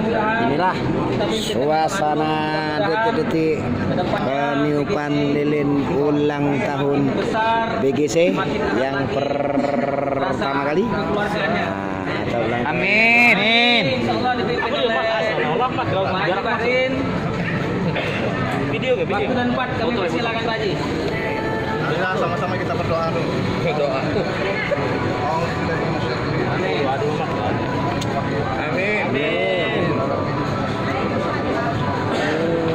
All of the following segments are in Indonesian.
Inilah suasana detik-detik peniupan lilin ulang tahun BGC yang pertama kali. Atau ulang tahun. Amin. Video ke video. Waktu dan 4 kami persilakan Pak Haji. Sama-sama kita berdoa dulu. Berdoa. Amin. Amin.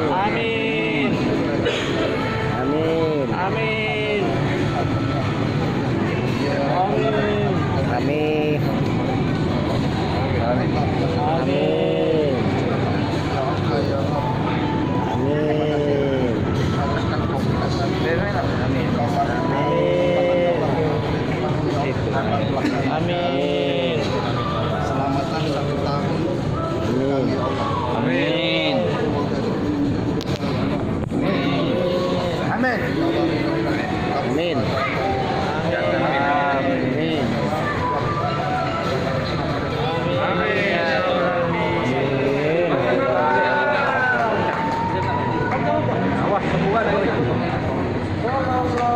Amin. Amin. Amin. Amin. Amin. Amin. Selamatan 1 tahun. Amin. Amin. Amin. Amin.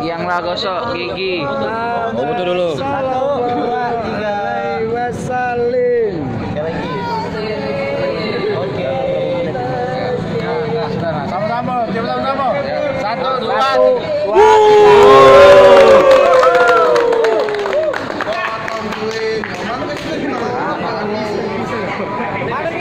Yang lah gosok gigi. Oh, betul dulu. Wasallim. Sama-sama, sama-sama. 1, 2, 3.